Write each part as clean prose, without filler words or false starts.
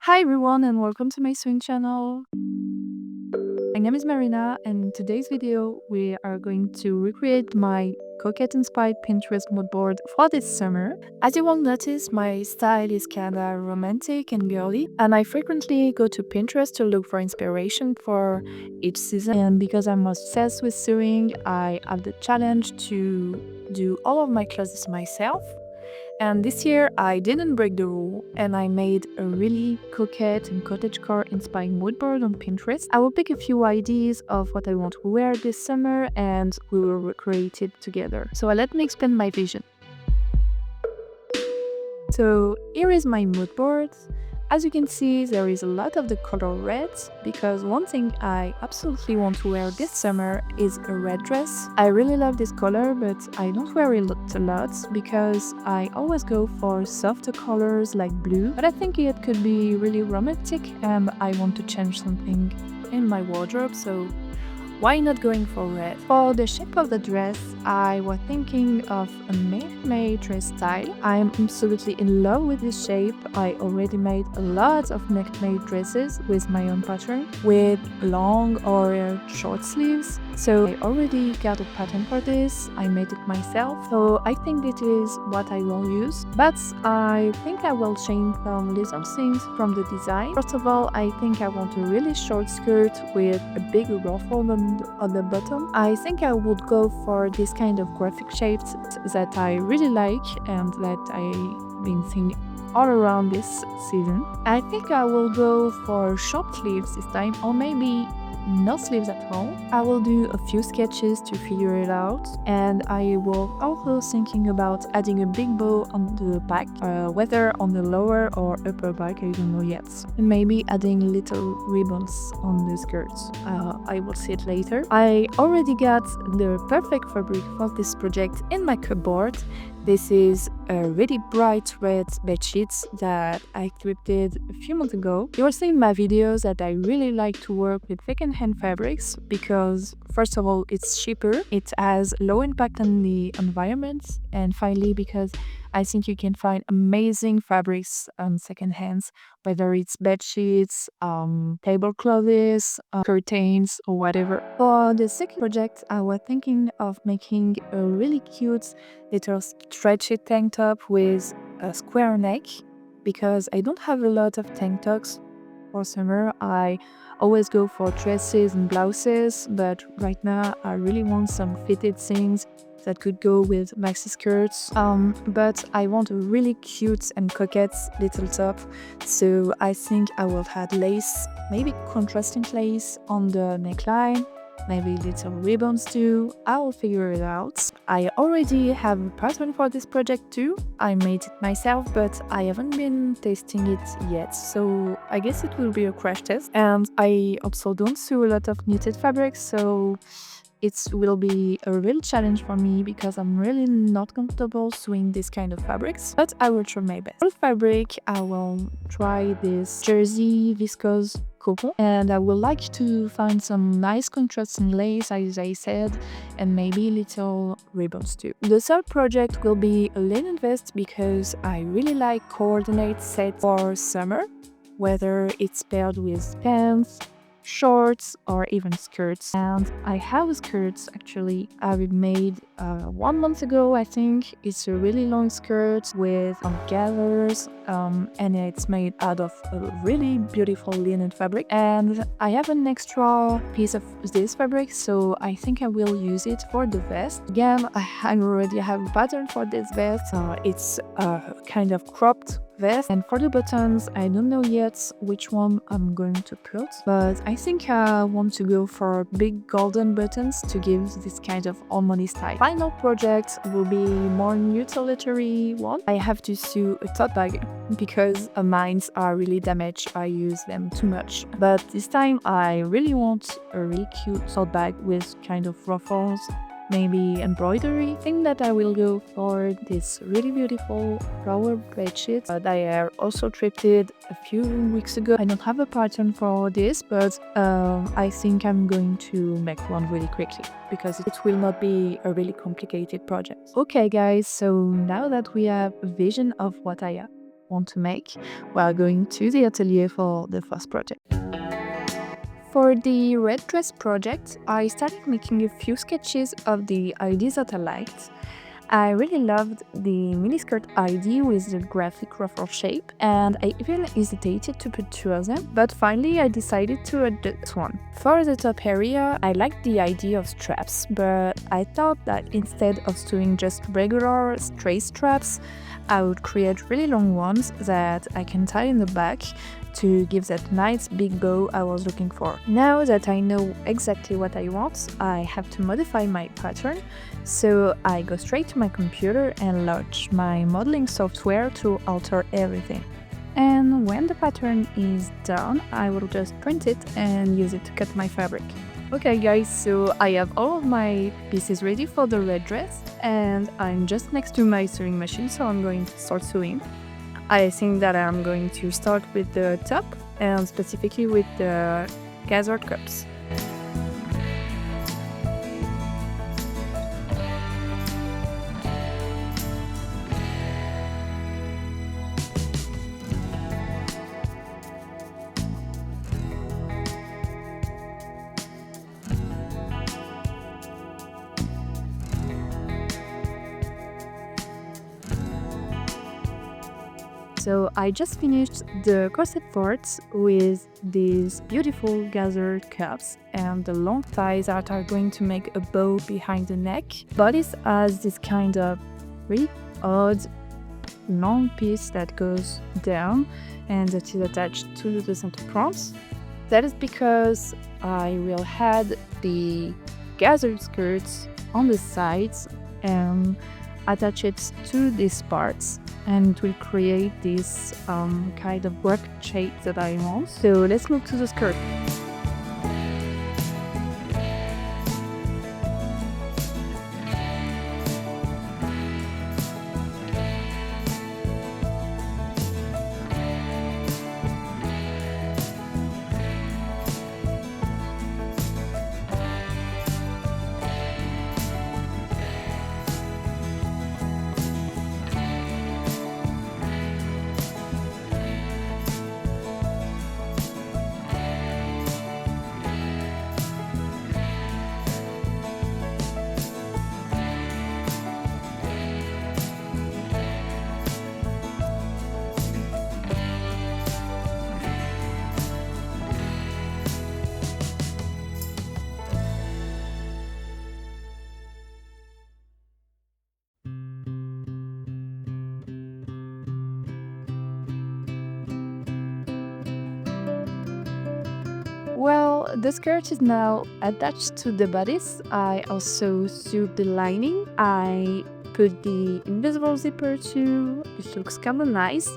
Hi everyone and welcome to my swing channel. My name is Marina and in today's video we are going to recreate my Coquette inspired Pinterest mood board for this summer. As you will notice, my style is kinda romantic and girly and I frequently go to Pinterest to look for inspiration for each season. And because I'm obsessed with sewing, I have the challenge to do all of my clothes myself. And this year I didn't break the rule and I made a really coquette and cottagecore inspired mood board on Pinterest. I will pick a few ideas of what I want to wear this summer and we will recreate it together. So let me explain my vision. So here is my mood board. As you can see, there is a lot of the color red because one thing I absolutely want to wear this summer is a red dress. I really love this color, but I don't wear it a lot because I always go for softer colors like blue. But I think it could be really romantic and I want to change something in my wardrobe, so why not going for red? For the shape of the dress, I was thinking of a made dress style. I'm absolutely in love with this shape. I already made a lot of neck-made dresses with my own pattern, with long or short sleeves. So I already got a pattern for this. I made it myself. So I think this is what I will use. But I think I will change some little things from the design. First of all, I think I want a really short skirt with a big ruffle on the bottom. I think I would go for this kind of graphic shapes that I really like and that I've been seeing all around this season. I think I will go for short sleeves this time, or maybe no sleeves at all. I will do a few sketches to figure it out, and I will also thinking about adding a big bow on the back, whether on the lower or upper back, I don't know yet, and maybe adding little ribbons on the skirts. I will see it later. I already got the perfect fabric for this project in my cupboard. This is a really bright red bedsheets that I thrifted a few months ago. You will see in my videos that I really like to work with second-hand fabrics because, first of all, it's cheaper, it has low impact on the environment, and finally, because I think you can find amazing fabrics on second hands, whether it's bed sheets, tablecloths, curtains, or whatever. For the second project, I was thinking of making a really cute little stretchy tank top with a square neck because I don't have a lot of tank tops for summer. I always go for dresses and blouses, but right now I really want some fitted things that could go with maxi skirts. But I want a really cute and coquette little top, so I think I will add lace, maybe contrasting lace on the neckline, maybe little ribbons too. I will figure it out. I already have a pattern for this project too. I made it myself, but I haven't been testing it yet, so I guess it will be a crash test. And I also don't sew a lot of knitted fabrics, so it will be a real challenge for me because I'm really not comfortable sewing this kind of fabrics, but I will try my best. For fabric, I will try this jersey viscose coton, and I would like to find some nice contrasting lace, as I said, and maybe little ribbons too. The third project will be a linen vest because I really like coordinate sets for summer, whether it's paired with pants, shorts, or even skirts. And I have skirts actually I made 1 month ago, I think. It's a really long skirt with gathers, and it's made out of a really beautiful linen fabric. And I have an extra piece of this fabric, so I think I will use it for the vest. Again, I already have a pattern for this vest. It's a kind of cropped vest, and for the buttons I don't know yet which one I'm going to put, but I think I want to go for big golden buttons to give this kind of harmony style. Final project will be more utilitarian one. I have to sew a tote bag because mine are really damaged. I use them too much, but this time I really want a really cute tote bag with kind of ruffles, maybe embroidery. I think that I will go for this really beautiful flower bedsheet that I also thrifted a few weeks ago. I don't have a pattern for this, but I think I'm going to make one really quickly because it will not be a really complicated project. Okay guys, so now that we have a vision of what I want to make while going to the atelier for the first project. For the red dress project, I started making a few sketches of the ideas that I liked. I really loved the miniskirt idea with the graphic ruffle shape, and I even hesitated to put two of them, but finally I decided to add this one. For the top area, I liked the idea of straps, but I thought that instead of doing just regular straight straps, I would create really long ones that I can tie in the back to give that nice big bow I was looking for. Now that I know exactly what I want, I have to modify my pattern, so I go straight to my computer and launch my modeling software to alter everything. And when the pattern is done, I will just print it and use it to cut my fabric. Okay guys, so I have all of my pieces ready for the red dress, and I'm just next to my sewing machine, so I'm going to start sewing. I think that I'm going to start with the top, and specifically with the gathered cups. So I just finished the corset parts with these beautiful gathered cups and the long ties that are going to make a bow behind the neck. Bodice has this kind of really odd long piece that goes down and that is attached to the center prongs. That is because I will add the gathered skirts on the sides and attach it to these parts, and it will create this kind of work shape that I want. So let's move to the skirt. Well, the skirt is now attached to the bodice. I also sewed the lining. I put the invisible zipper too. It looks kind of nice.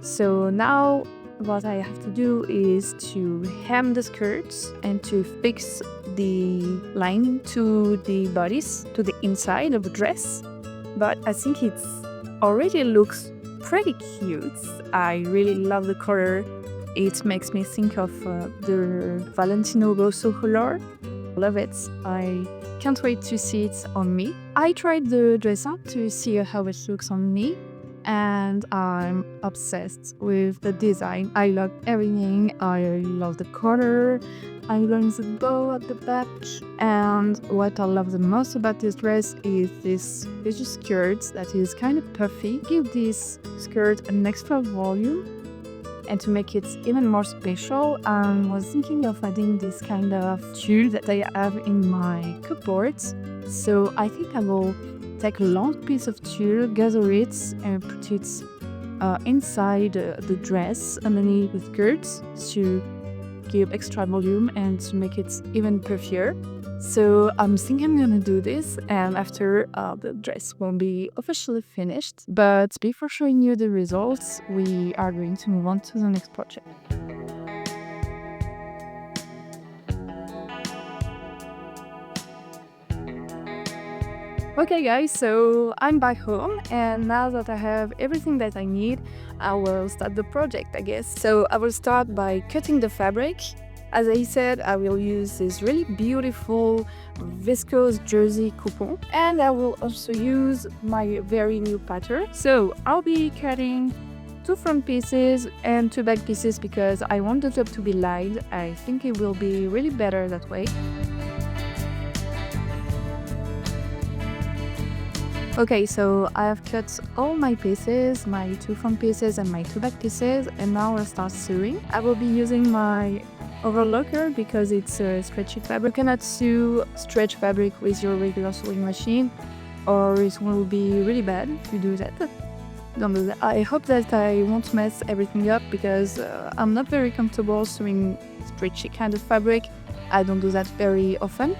So now what I have to do is to hem the skirts and to fix the lining to the bodice, to the inside of the dress. But I think it's already looks pretty cute. I really love the color. It makes me think of the Valentino Rosso color. Love it. I can't wait to see it on me. I tried the dress on to see how it looks on me, and I'm obsessed with the design. I love everything. I love the color. I love the bow at the back. And what I love the most about this dress is this skirt that is kind of puffy. Give this skirt an extra volume. And to make it even more special, I was thinking of adding this kind of tulle that I have in my cupboard. So I think I will take a long piece of tulle, gather it, and put it inside the dress underneath the skirts to give extra volume and to make it even puffier. So I'm thinking I'm gonna do this, and after the dress will be officially finished. But before showing you the results, we are going to move on to the next project. Okay guys, so I'm back home, and now that I have everything that I need, I will start the project, I guess. So I will start by cutting the fabric. As I said, I will use this really beautiful viscose jersey coupon, and I will also use my very new pattern. So I'll be cutting two front pieces and two back pieces because I want the top to be lined. I think it will be really better that way. Okay, so I have cut all my pieces, my two front pieces and my two back pieces, and now I'll start sewing. I will be using my overlocker because it's a stretchy fabric. You cannot sew stretch fabric with your regular sewing machine, or it will be really bad if you do that. Don't do that. I hope that I won't mess everything up because I'm not very comfortable sewing stretchy kind of fabric. I don't do that very often,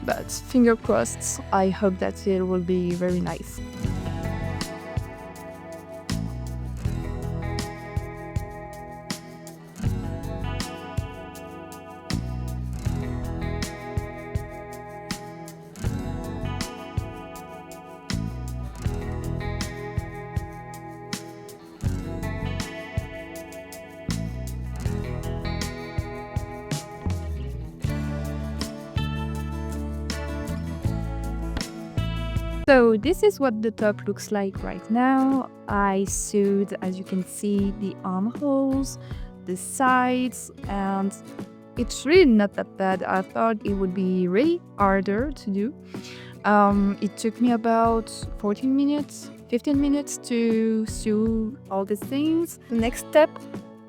but finger crossed, I hope that it will be very nice. So this is what the top looks like right now. I sewed, as you can see, the armholes, the sides, and it's really not that bad. I thought it would be really harder to do. It took me about 14 minutes, 15 minutes to sew all these things. The next step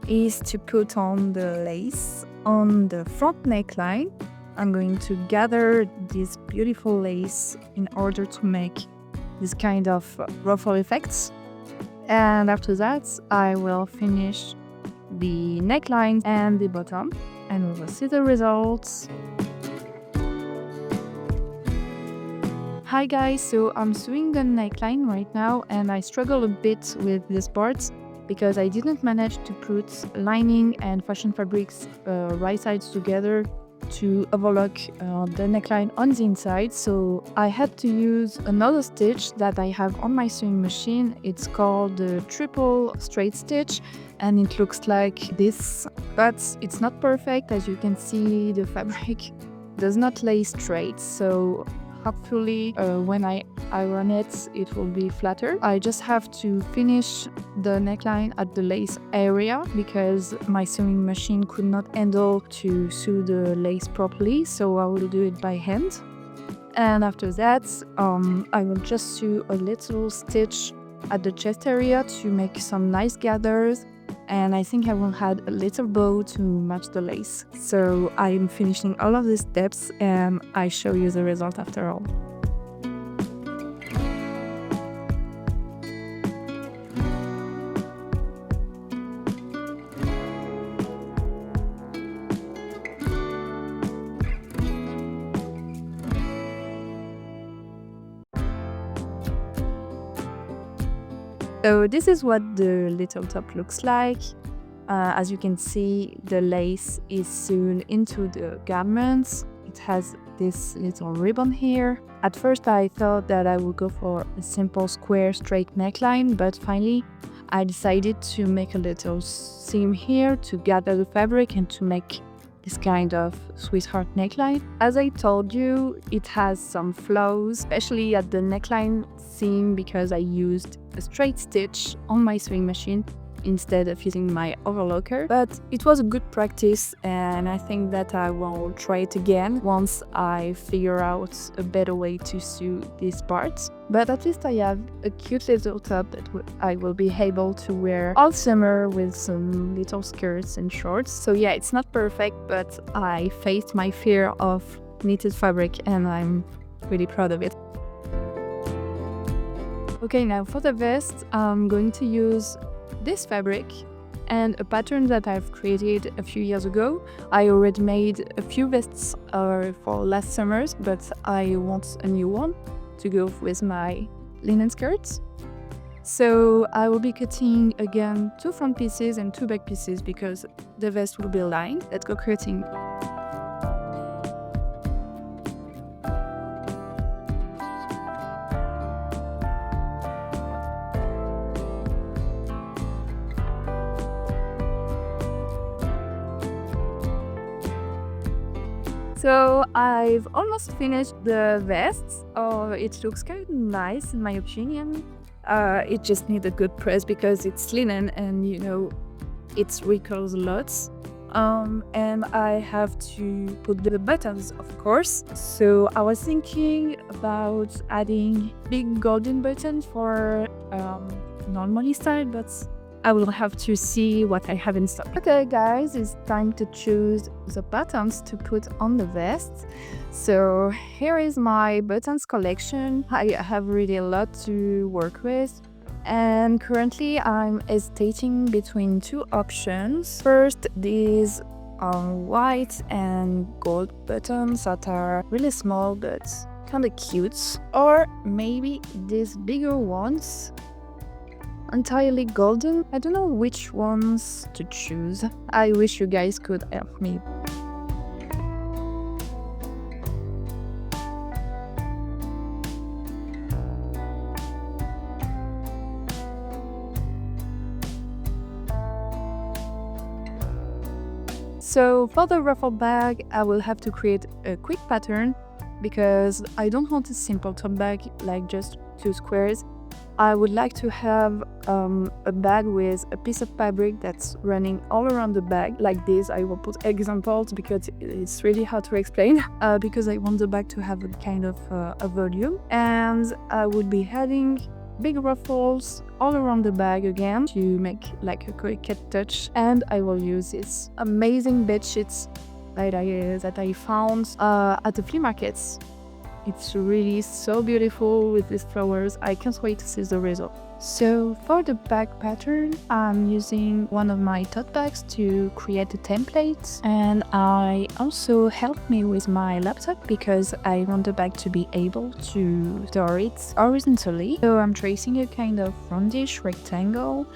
is to put on the lace on the front neckline. I'm going to gather this beautiful lace in order to make this kind of ruffle effects. And after that, I will finish the neckline and the bottom, and we will see the results. Hi guys, so I'm sewing the neckline right now, and I struggle a bit with this part because I didn't manage to put lining and fashion fabrics right sides together to overlock the neckline on the inside, so I had to use another stitch that I have on my sewing machine. It's called the triple straight stitch, and it looks like this, but it's not perfect. As you can see, the fabric does not lay straight, so hopefully when I iron it, it will be flatter. I just have to finish the neckline at the lace area because my sewing machine could not handle to sew the lace properly, so I will do it by hand. And after that, I will just sew a little stitch at the chest area to make some nice gathers, and I think I will add a little bow to match the lace. So I'm finishing all of these steps and I show you the result after all. So this is what the little top looks like. As you can see, the lace is sewn into the garments. It has this little ribbon here. At first I thought that I would go for a simple square straight neckline, but finally I decided to make a little seam here to gather the fabric and to make this kind of sweetheart neckline. As I told you, it has some flaws, especially at the neckline seam because I used a straight stitch on my sewing machine instead of using my overlocker. But it was a good practice, and I think that I will try it again once I figure out a better way to sew these parts. But at least I have a cute little top that I will be able to wear all summer with some little skirts and shorts. So yeah, it's not perfect, but I faced my fear of knitted fabric and I'm really proud of it. Okay, now for the vest, I'm going to use this fabric and a pattern that I've created a few years ago. I already made a few vests for last summers, but I want a new one to go with my linen skirts. So I will be cutting again 2 front pieces and 2 back pieces because the vest will be lined. Let's go cutting. So I've almost finished the vest. It looks kind of nice in my opinion. It just needs a good press because it's linen and it wrinkles lots. And I have to put the buttons, of course. So I was thinking about adding big golden buttons for normally style, but I will have to see what I have in stock. Okay guys, it's time to choose the buttons to put on the vest. So here is my buttons collection. I have really a lot to work with. And currently I'm hesitating between two options. First, these white and gold buttons that are really small but kind of cute. Or maybe these bigger ones, entirely golden. I don't know which ones to choose. I wish you guys could help me. So for the ruffle bag, I will have to create a quick pattern because I don't want a simple tote bag like just two squares. I would like to have a bag with a piece of fabric that's running all around the bag like this. I will put examples because it's really hard to explain because I want the bag to have a kind of a volume. And I would be adding big ruffles all around the bag again to make like a Coquette touch. And I will use this amazing bed sheets that I found at the flea markets. It's really so beautiful with these flowers. I can't wait to see the result. So for the bag pattern, I'm using one of my tote bags to create a template, and I also helped me with my laptop because I want the bag to be able to store it horizontally. So I'm tracing a kind of roundish rectangle,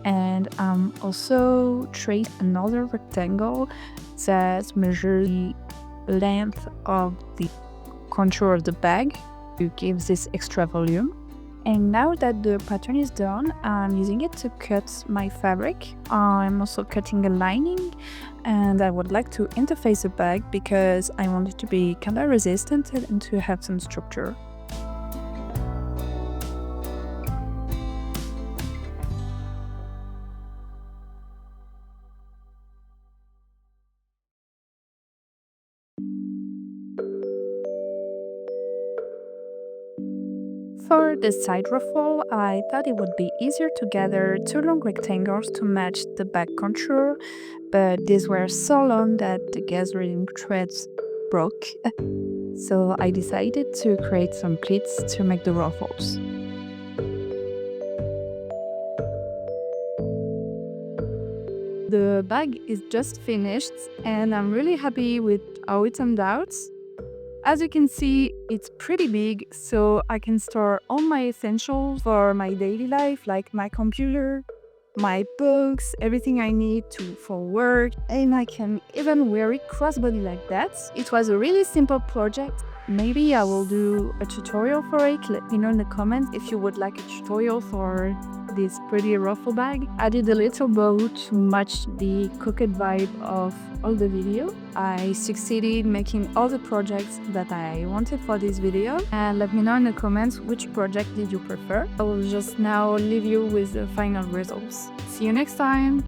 and I'm also traced another rectangle that measures the length of the contour of the bag to give this extra volume. And now that the pattern is done, I'm using it to cut my fabric. I'm also cutting a lining, and I would like to interface the bag because I want it to be kind of resistant and to have some structure. For the side ruffle, I thought it would be easier to gather two long rectangles to match the back contour, but these were so long that the gathering threads broke. So I decided to create some pleats to make the ruffles. The bag is just finished and I'm really happy with how it turned out. As you can see, it's pretty big, so I can store all my essentials for my daily life, like my computer, my books, everything I need for work, and I can even wear it crossbody like that. It was a really simple project. Maybe I will do a tutorial for it. Let me know in the comments if you would like a tutorial for this pretty ruffle bag. I did a little bow to match the Coquette vibe of all the video. I succeeded making all the projects that I wanted for this video, and let me know in the comments which project did you prefer. I will just now leave you with the final results. See you next time!